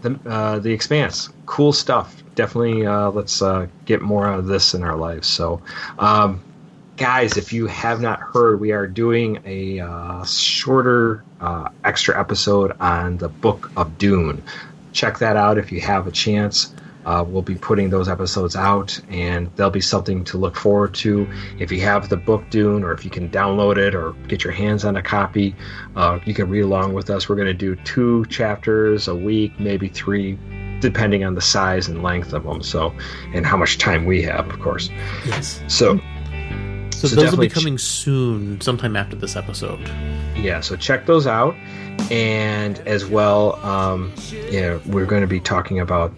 Speaker 2: the Expanse, cool stuff. Definitely, let's get more of this in our lives. So, guys, if you have not heard, we are doing a shorter extra episode on the Book of Dune. Check that out if you have a chance. We'll be putting those episodes out, and there'll be something to look forward to. If you have the book Dune, or if you can download it or get your hands on a copy, you can read along with us. We're going to do 2 chapters a week, maybe 3, depending on the size and length of them. So, and how much time we have, of course.
Speaker 3: Yes.
Speaker 2: So
Speaker 3: those will be coming soon, sometime after this episode.
Speaker 2: Yeah, so check those out. And as well, we're going to be talking about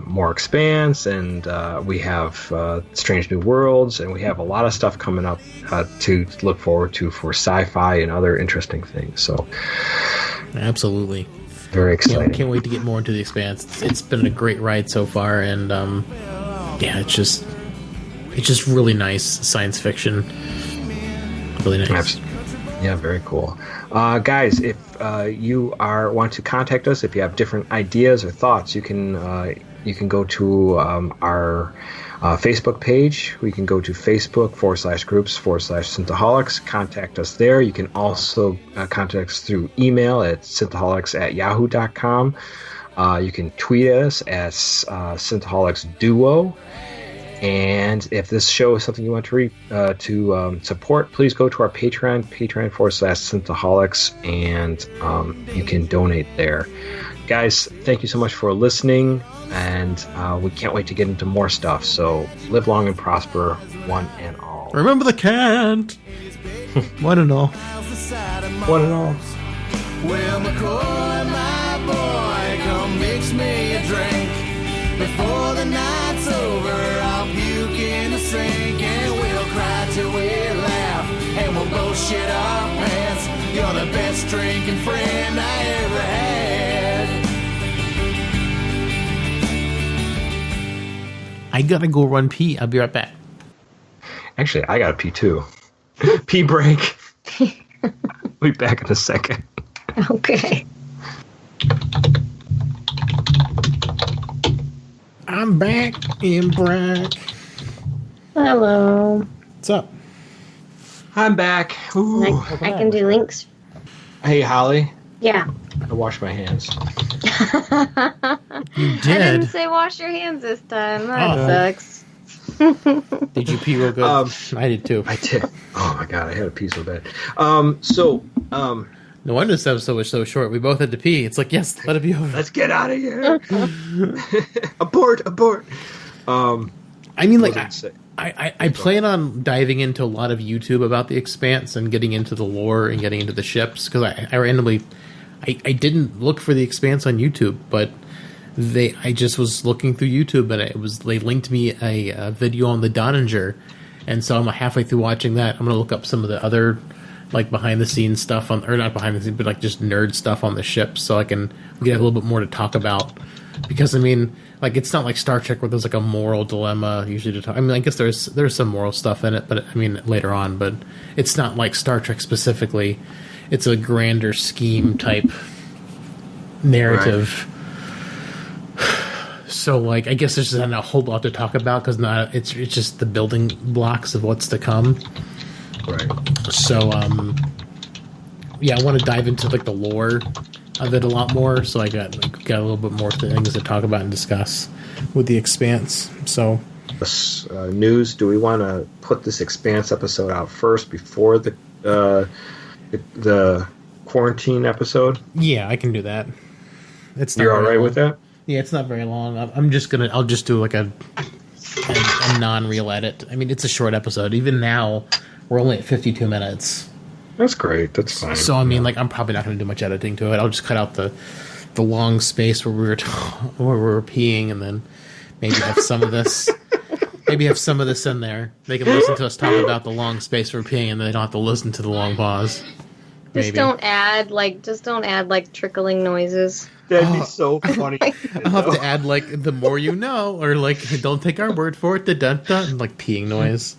Speaker 2: more Expanse, and we have Strange New Worlds, and we have a lot of stuff coming up to look forward to for sci-fi and other interesting things. So,
Speaker 3: absolutely,
Speaker 2: very exciting.
Speaker 3: Can't wait to get more into the Expanse. It's been a great ride so far, and it's just really nice science fiction. Really nice.
Speaker 2: Yeah, very cool. Guys, if you want to contact us, if you have different ideas or thoughts, you can go to our Facebook page. We can go to Facebook.com/groups/Synthaholics. Contact us there. You can also contact us through email at synthaholics@yahoo.com. You can tweet at us at Synthaholics Duo. And if this show is something you want to support, please go to our Patreon.com/Synthaholics, and you can donate there. Guys, thank you so much for listening, and we can't wait to get into more stuff. So live long and prosper, one and all.
Speaker 3: Remember the cant. One and all.
Speaker 2: One and all.
Speaker 1: Well, McCoy, my boy, come mix me a drink before the night's over. I'll puke in the sink, and we'll cry till we laugh, and we'll both shit our pants. You're the best drinking friend I ever had.
Speaker 3: I gotta go run pee. I'll be right back.
Speaker 2: Actually, I gotta pee too. Pee break. We'll be back in a second.
Speaker 4: Okay.
Speaker 3: I'm back in Brack.
Speaker 4: Hello.
Speaker 3: What's up?
Speaker 2: I'm back. Ooh.
Speaker 4: I can do links.
Speaker 2: Hey, Holly.
Speaker 4: Yeah.
Speaker 2: I washed my hands.
Speaker 3: You did?
Speaker 4: I didn't say wash your hands this time. That sucks.
Speaker 3: Did you pee real good? I did too.
Speaker 2: I did. Oh my god, I had to pee so bad.
Speaker 3: No wonder this episode was so short. We both had to pee. It's like, yes, let it be over.
Speaker 2: Let's get out of here. Abort.
Speaker 3: I mean, like, I plan on diving into a lot of YouTube about the Expanse and getting into the lore and getting into the ships, because I randomly, I didn't look for the Expanse on YouTube, but I just was looking through YouTube, and they linked me a video on the Donninger, and so I'm halfway through watching that. I'm going to look up some of the other like behind the scenes stuff on, or not behind the scenes, but like just nerd stuff on the ship, so we can have a little bit more to talk about. Because I mean, like it's not like Star Trek where there's like a moral dilemma usually to talk. I mean, I guess there's some moral stuff in it, but I mean later on, but it's not like Star Trek specifically. It's a grander scheme type narrative. Right. So like I guess there's just not a whole lot to talk about because it's just the building blocks of what's to come.
Speaker 2: Right.
Speaker 3: So yeah, I want to dive into like the lore of it a lot more. So I got a little bit more things to talk about and discuss with the Expanse. So
Speaker 2: news. Do we want to put this Expanse episode out first before the quarantine episode?
Speaker 3: Yeah, I can do that.
Speaker 2: You're all right with that?
Speaker 3: Yeah, it's not very long. I'll just do like a non-real edit. I mean, it's a short episode. Even now, we're only at 52 minutes.
Speaker 2: That's great. That's fine.
Speaker 3: So I mean, like, I'm probably not going to do much editing to it. I'll just cut out the long space where we were peeing, and then maybe have some of this. Maybe have some of this in there. They can listen to us talk about the long space we're peeing, and they don't have to listen to the long pause. Maybe.
Speaker 4: Just don't add like trickling noises.
Speaker 2: That'd be so funny.
Speaker 3: I'll have to add like the more you know, or like don't take our word for it. The dun dun, and like peeing noise.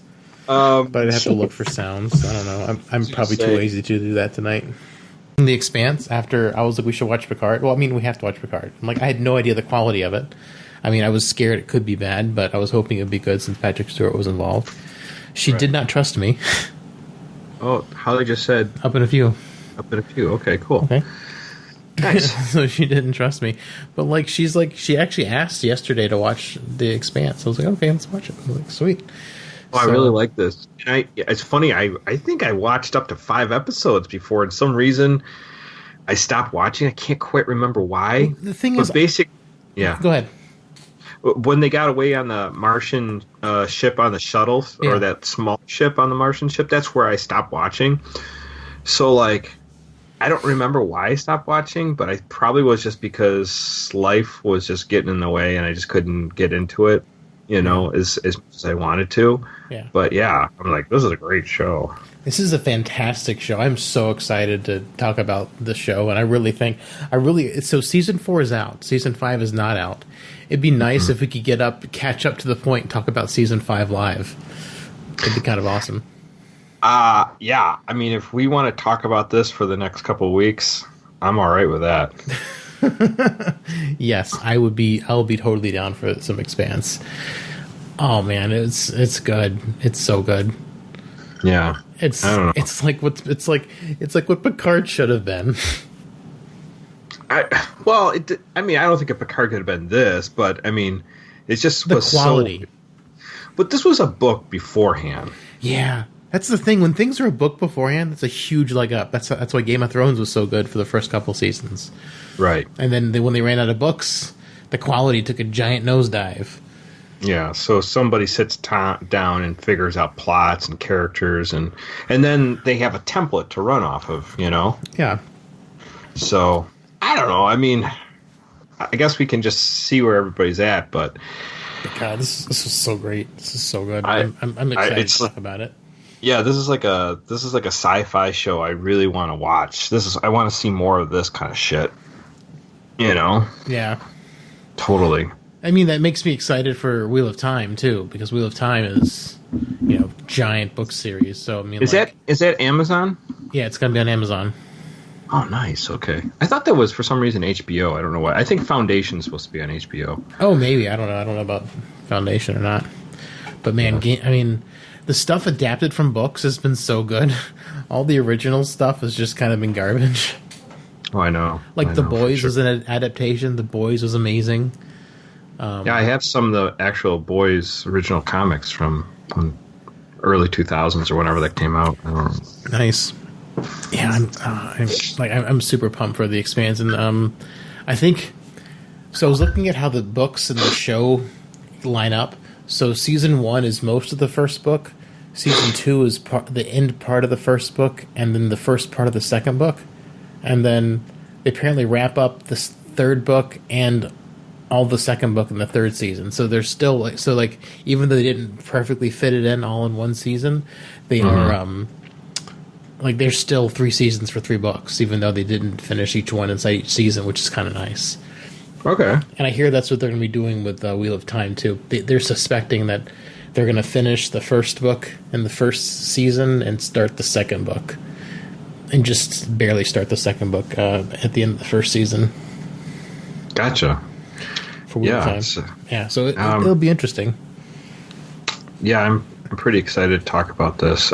Speaker 3: But I'd have to look for sounds. I don't know. I'm probably too lazy to do that tonight. In the Expanse, after I was like, we should watch Picard. Well, I mean, we have to watch Picard. Like, I had no idea the quality of it. I mean, I was scared it could be bad, but I was hoping it would be good since Patrick Stewart was involved. She did not trust me.
Speaker 2: Oh, Holly just said
Speaker 3: Up in a few.
Speaker 2: Okay, cool.
Speaker 3: Okay.
Speaker 2: Nice.
Speaker 3: So she didn't trust me. But like she actually asked yesterday to watch The Expanse. I was like, okay, let's watch it. I was like, sweet.
Speaker 2: Oh, I really like this. And it's funny, I think I watched up to 5 episodes before. And some reason I stopped watching. I can't quite remember why.
Speaker 3: Well, the thing is,
Speaker 2: yeah.
Speaker 3: Go ahead.
Speaker 2: When they got away on the Martian ship on the shuttle, or that small ship on the Martian ship, that's where I stopped watching. So, like, I don't remember why I stopped watching, but I probably was just because life was just getting in the way and I just couldn't get into it, as much as I wanted to.
Speaker 3: Yeah.
Speaker 2: But, yeah, I'm like, this is a great show.
Speaker 3: This is a fantastic show. I'm so excited to talk about the show, and I really think so season 4 is out. Season 5 is not out. It'd be nice if we could catch up to the point and talk about season 5 live. It'd be kind of awesome.
Speaker 2: Yeah. I mean, if we want to talk about this for the next couple of weeks, I'm all right with that.
Speaker 3: Yes, I'll be totally down for some Expanse. Oh man, it's good. It's so good.
Speaker 2: Yeah.
Speaker 3: It's like what Picard should have been.
Speaker 2: I don't think a Picard could have been this, but I mean, it's just
Speaker 3: the quality.
Speaker 2: But this was a book beforehand.
Speaker 3: Yeah, that's the thing. When things are a book beforehand, that's a huge leg up. That's why Game of Thrones was so good for the first couple seasons.
Speaker 2: Right. And then
Speaker 3: when they ran out of books, the quality took a giant nosedive.
Speaker 2: Yeah, so somebody sits down and figures out plots and characters, and then they have a template to run off of,
Speaker 3: Yeah.
Speaker 2: So, I don't know. I mean, I guess we can just see where everybody's at, but...
Speaker 3: God, this is so great. This is so good. I'm excited to talk about it.
Speaker 2: Yeah, this is like a sci-fi show I really want to watch. I want to see more of this kind of shit.
Speaker 3: Yeah.
Speaker 2: Totally.
Speaker 3: I mean, that makes me excited for Wheel of Time too, because Wheel of Time is, giant book series. So I mean,
Speaker 2: is that Amazon?
Speaker 3: Yeah, it's gonna be on Amazon.
Speaker 2: Oh, nice. Okay, I thought that was for some reason HBO. I don't know why. I think Foundation is supposed to be on HBO.
Speaker 3: Oh, maybe. I don't know. I don't know about Foundation or not. But man, I mean, the stuff adapted from books has been so good. All the original stuff has just kind of been garbage.
Speaker 2: Oh, I know.
Speaker 3: Like The Boys was an adaptation. The Boys was amazing.
Speaker 2: Yeah, I have some of the actual Boys original comics from early 2000s or whenever that came out. I don't know.
Speaker 3: Nice. Yeah, I'm super pumped for the Expanse, and I think so. I was looking at how the books and the show line up. So season 1 is most of the first book. Season 2 is the end part of the first book, and then the first part of the second book, and then they apparently wrap up the third book and all the second book in the third season. So they're still even though they didn't perfectly fit it in all in one season, they are like there's still 3 seasons for $3, even though they didn't finish each one inside each season, which is kind of nice.
Speaker 2: Okay.
Speaker 3: And I hear that's what they're going to be doing with Wheel of Time too. They're suspecting that they're going to finish the first book in the first season and start the second book, and just barely start the second book at the end of the first season.
Speaker 2: Gotcha.
Speaker 3: For Wheel of Time. Yeah, so it'll be interesting.
Speaker 2: Yeah, I'm pretty excited to talk about this.